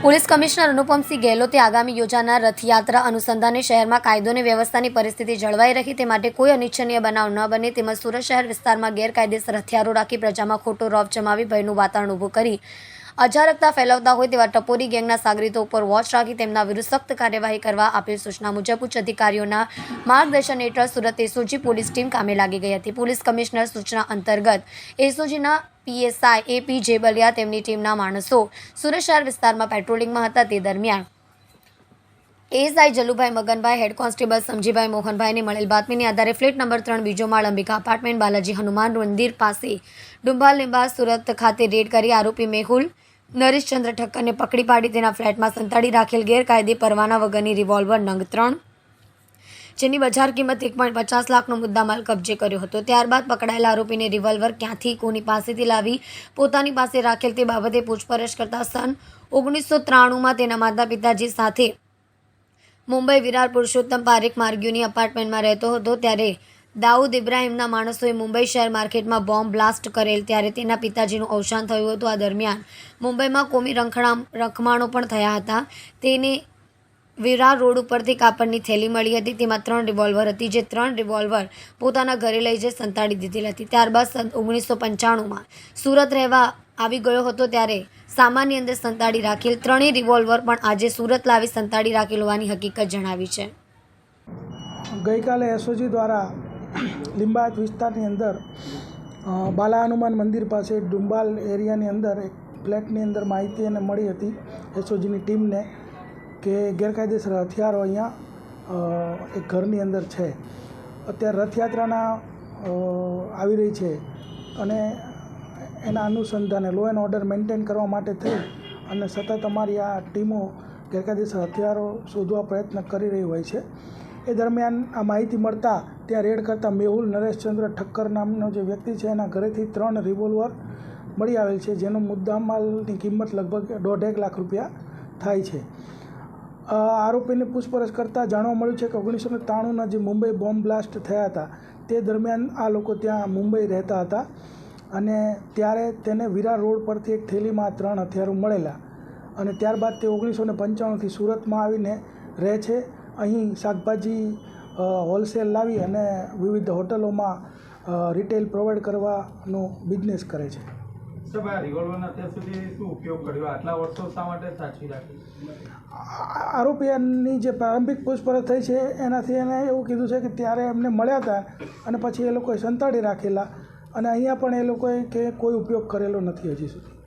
Police commissioner Anupamsinh ગેહલોતે આગામી યોજાનાર રથયાત્રા અનુસંધાને શહેરમાં કાયદો અને વ્યવસ્થાની પરિસ્થિતિ જળવાઈ રહે તે માટે કોઈ અનિચ્છનીય બનાવ ન બને તેમજ સુરત શહેર વિસ્તારમાં ગેરકાયદેસર હથિયારો રાખી પ્રજામાં ખોટો રોપ જમાવી ભયનું વાતાવરણ ઊભું કરી અજારકતા ફેલાવતા હોય તેવા ટપોરી ગેંગના સાગરીતો ઉપર વોચ રાખી તેમના વિરુદ્ધ સખ્ત કાર્યવાહી કરવા આપેલ સૂચના મુજબ ઉચ્ચ અધિકારીઓના માર્ગદર્શન હેઠળ સુરત એસઓજી પોલીસ ટીમ કામે લાગી ગઈ હતી. પોલીસ કમિશનર સૂચના અંતર્ગત એસઓજીના પીએસઆઈ એપી જેબલિયા તેમની ટીમના માણસો સુરત શહેર વિસ્તારમાં પેટ્રોલિંગમાં હતા. તે દરમિયાન ASI જલુભાઈ Maganbhai, head constable Samjibhai મોહનભાઈને મળેલ બાતમીની આધારે ફ્લેટ નંબર 3 બીજો માળ અંબિકા અપાર્ટમેન્ટ બાલાજી હનુમાન મંદિર પાસે ડુંબાલ લીંબા સુરત ખાતે રેડ કરી આરોપી મેહુલ નરેશચંદ્ર ઠક્કરને પકડી પાડી તેના ફ્લેટમાં સંતાડી રાખેલ ગેરકાયદે પરવાના વગરની રિવોલ્વર નંગ 3 જેની બજાર કિંમત 1.50 લાખનો મુદ્દામાલ કબજે કર્યો હતો. ત્યારબાદ પકડાયેલા આરોપીને રિવોલ્વર ક્યાંથી કોની પાસેથી લાવી પોતાની પાસે રાખેલ તે બાબતે પૂછપરછ કરતા સન 1993માં તેના માતા પિતાજી સાથે મુંબઈ વિરાર પુરુષોત્તમ પારેખ માર્ગ્યુની અપાર્ટમેન્ટમાં રહેતો હતો ત્યારે દાઉદ ઇબ્રાહિમના માણસોએ મુંબઈ શહેર માર્કેટમાં બોમ્બ બ્લાસ્ટ કરેલ ત્યારે તેના પિતાજીનું અવસાન થયું હતું. આ દરમિયાન મુંબઈમાં કોમી રખમાણો પણ થયા હતા. તેને વિરાર રોડ ઉપરથી કાપડની થેલી મળી હતી. તેમાં 3 રિવોલ્વર હતી જે 3 રિવોલ્વર પોતાના ઘરે લઈ જઈ સંતાડી દીધેલ હતી. ત્યારબાદ 1995માં સુરત રહેવા આવી ગયો હતો ત્યારે સામાનની અંદર સંતાડી રાખેલ 3 રિવોલ્વર પણ આજે સુરત લાવી સંતાડી રાખેલ હોવાની હકીકત જણાવી છે. ગઈકાલે એસઓજી દ્વારા લિંબાયત વિસ્તારની અંદર બાલા હનુમાન મંદિર પાસે ડુંબાલ એરિયાની અંદર એક ફ્લેટની અંદર માહિતી એને મળી હતી એસઓજીની ટીમને કે ગેરકાયદેસર હથિયારો અહીંયા એક ઘરની અંદર છે. અત્યારે રથયાત્રાના આવી રહી છે અને એના અનુસંધાને લો એન્ડ ઓર્ડર મેન્ટેન કરવા માટે થઈ અને સતત અમારી આ ટીમો ગેરકાયદેસર હથિયારો શોધવા પ્રયત્ન કરી રહી હોય છે. એ દરમિયાન આ માહિતી મળતા ત્યાં રેડ કરતાં મેહુલ નરેશચંદ્ર ઠક્કર નામનો જે વ્યક્તિ છે એના ઘરેથી 3 રિવોલ્વર મળી આવેલ છે જેનો મુદ્દામાલની કિંમત લગભગ 1.5 લાખ રૂપિયા થાય છે. આરોપીને પૂછપરછ કરતાં જાણવા મળ્યું છે કે 1993ના જે મુંબઈ બોમ્બ બ્લાસ્ટ થયા હતા તે દરમિયાન આ લોકો ત્યાં મુંબઈ રહેતા હતા અને ત્યારે તેને વિરાર રોડ પરથી એક થેલીમાં 3 હથિયારો મળેલા અને ત્યારબાદ તે 1995થી સુરતમાં આવીને રહે છે. અહીં શાકભાજી હોલસેલ લાવી અને વિવિધ હોટલોમાં રિટેલ પ્રોવાઈડ કરવાનો બિઝનેસ કરે છે. સાહેબ, આ રિવોલ્વરનો અત્યાર સુધી શું ઉપયોગ કર્યો? આટલા વર્ષો શા માટે સાચવી રાખી? આરોપીની જે પ્રારંભિક પૂછપરછ થઈ છે એનાથી એને એવું કીધું છે કે ત્યારે એમને મળ્યા હતા અને પછી એ લોકોએ સંતાડી રાખેલા અને અહીંયા પણ એ લોકોએ કે કોઈ ઉપયોગ કરેલો નથી હજી સુધી.